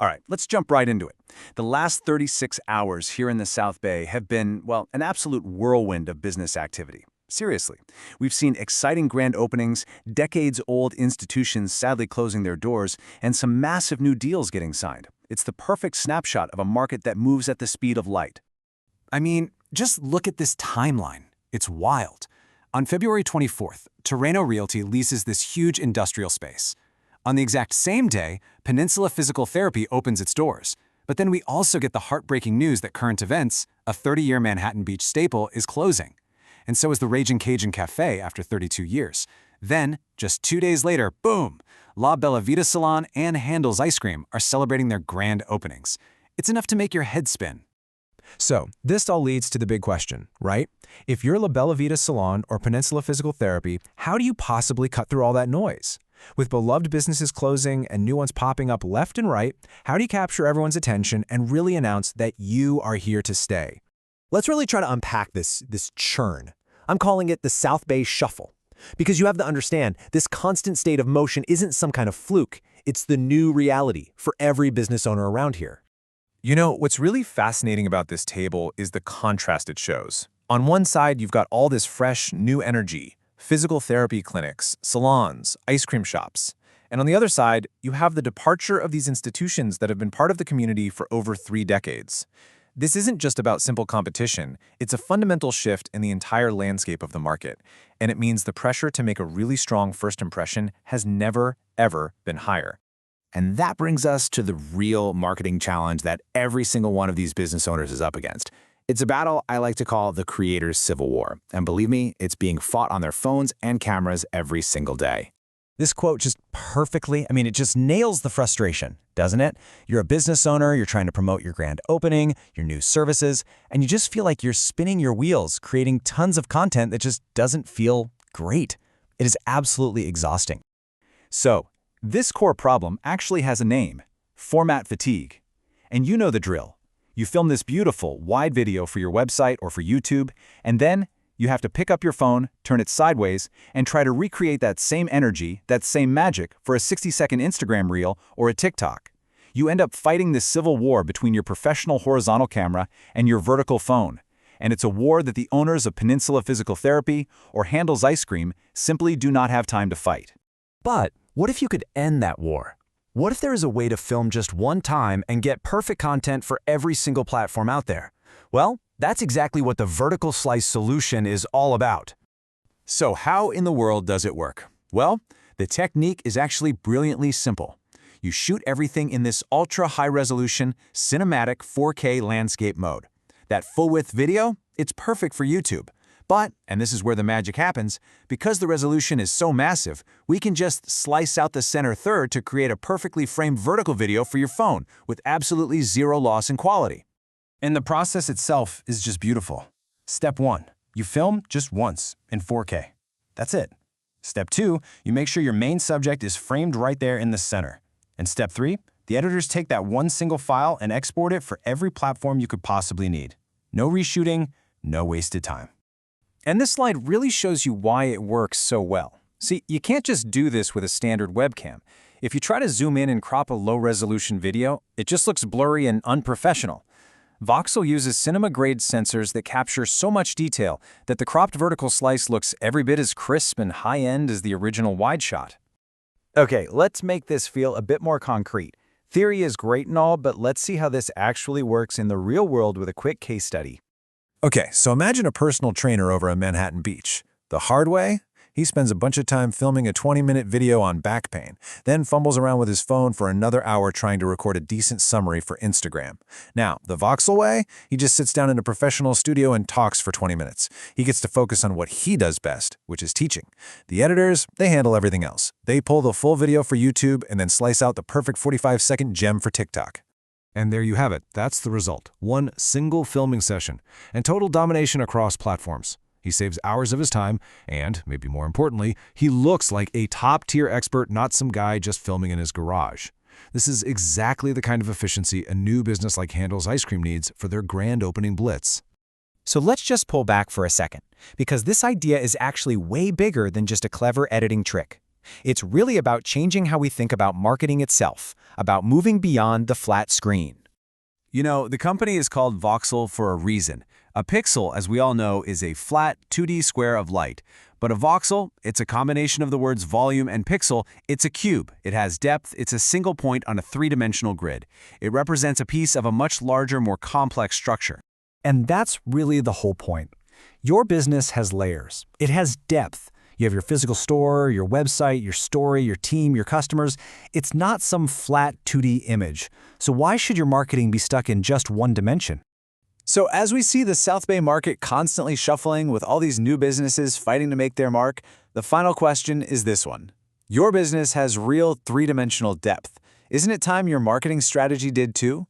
All right, let's jump right into it. The last 36 hours here in the South Bay have been, well, an absolute whirlwind of business activity. Seriously, we've seen exciting grand openings, decades-old institutions sadly closing their doors, and some massive new deals getting signed. It's the perfect snapshot of a market that moves at the speed of light. I mean, just look at this timeline. It's wild. On February 24th, Terreno Realty leases this huge industrial space. On the exact same day, Peninsula Physical Therapy opens its doors. But then we also get the heartbreaking news that Current Events, a 30-year Manhattan Beach staple, is closing. And so is the Raging Cajun Cafe after 32 years. Then, just 2 days later, boom! La Bella Vita Salon and Handel's Ice Cream are celebrating their grand openings. It's enough to make your head spin. So, this all leads to the big question, right? If you're La Bella Vita Salon or Peninsula Physical Therapy, how do you possibly cut through all that noise? With beloved businesses closing and new ones popping up left and right, how do you capture everyone's attention and really announce that you are here to stay? Let's really try to unpack this churn. I'm calling it the South Bay Shuffle. Because you have to understand, this constant state of motion isn't some kind of fluke. It's the new reality for every business owner around here. You know, what's really fascinating about this table is the contrast it shows. On one side, you've got all this fresh, new energy, physical therapy clinics, salons, ice cream shops. And on the other side, you have the departure of these institutions that have been part of the community for over 3 decades. This isn't just about simple competition, it's a fundamental shift in the entire landscape of the market. And it means the pressure to make a really strong first impression has never, ever been higher. And that brings us to the real marketing challenge that every single one of these business owners is up against. It's a battle I like to call the creator's civil war. And believe me, it's being fought on their phones and cameras every single day. This quote just perfectly, it just nails the frustration, doesn't it? You're a business owner, you're trying to promote your grand opening, your new services, and you just feel like you're spinning your wheels, creating tons of content that just doesn't feel great. It is absolutely exhausting. So, this core problem actually has a name: format fatigue. And you know the drill. You film this beautiful, wide video for your website or for YouTube, and then you have to pick up your phone, turn it sideways, and try to recreate that same energy, that same magic for a 60-second Instagram reel or a TikTok. You end up fighting this civil war between your professional horizontal camera and your vertical phone. And it's a war that the owners of Peninsula Physical Therapy or Handel's Ice Cream simply do not have time to fight. But what if you could end that war? What if there is a way to film just one time and get perfect content for every single platform out there? Well, that's exactly what the vertical slice solution is all about. So how in the world does it work? Well, the technique is actually brilliantly simple. You shoot everything in this ultra-high-resolution, cinematic 4K landscape mode. That full-width video, it's perfect for YouTube. But, and this is where the magic happens, because the resolution is so massive, we can just slice out the center third to create a perfectly framed vertical video for your phone with absolutely zero loss in quality. And the process itself is just beautiful. Step 1, you film just once in 4K. That's it. Step 2, you make sure your main subject is framed right there in the center. And step 3, the editors take that one single file and export it for every platform you could possibly need. No reshooting, no wasted time. And this slide really shows you why it works so well. See, you can't just do this with a standard webcam. If you try to zoom in and crop a low-resolution video, it just looks blurry and unprofessional. Voxel uses cinema-grade sensors that capture so much detail that the cropped vertical slice looks every bit as crisp and high-end as the original wide shot. Okay, let's make this feel a bit more concrete. Theory is great and all, but let's see how this actually works in the real world with a quick case study. Okay, so imagine a personal trainer over at Manhattan Beach. The hard way? He spends a bunch of time filming a 20-minute video on back pain, then fumbles around with his phone for another hour trying to record a decent summary for Instagram. Now, the Voxel way? He just sits down in a professional studio and talks for 20 minutes. He gets to focus on what he does best, which is teaching. The editors, they handle everything else. They pull the full video for YouTube and then slice out the perfect 45-second gem for TikTok. And there you have it. That's the result. One single filming session and total domination across platforms. He saves hours of his time, and, maybe more importantly, he looks like a top-tier expert, not some guy just filming in his garage. This is exactly the kind of efficiency a new business like Handel's Ice Cream needs for their grand opening blitz. So let's just pull back for a second, because this idea is actually way bigger than just a clever editing trick. It's really about changing how we think about marketing itself, about moving beyond the flat screen. You know, the company is called voxel for a reason. A pixel, as we all know, is a flat 2D square of light. But a voxel, it's a combination of the words volume and pixel. It's a cube. It has depth. It's a single point on a three-dimensional grid. It represents a piece of a much larger, more complex structure. And that's really the whole point. Your business has layers. It has depth. You have your physical store, your website, your story, your team, your customers. It's not some flat 2D image. So why should your marketing be stuck in just one dimension? So as we see the South Bay market constantly shuffling with all these new businesses fighting to make their mark, the final question is this one. Your business has real three-dimensional depth. Isn't it time your marketing strategy did too?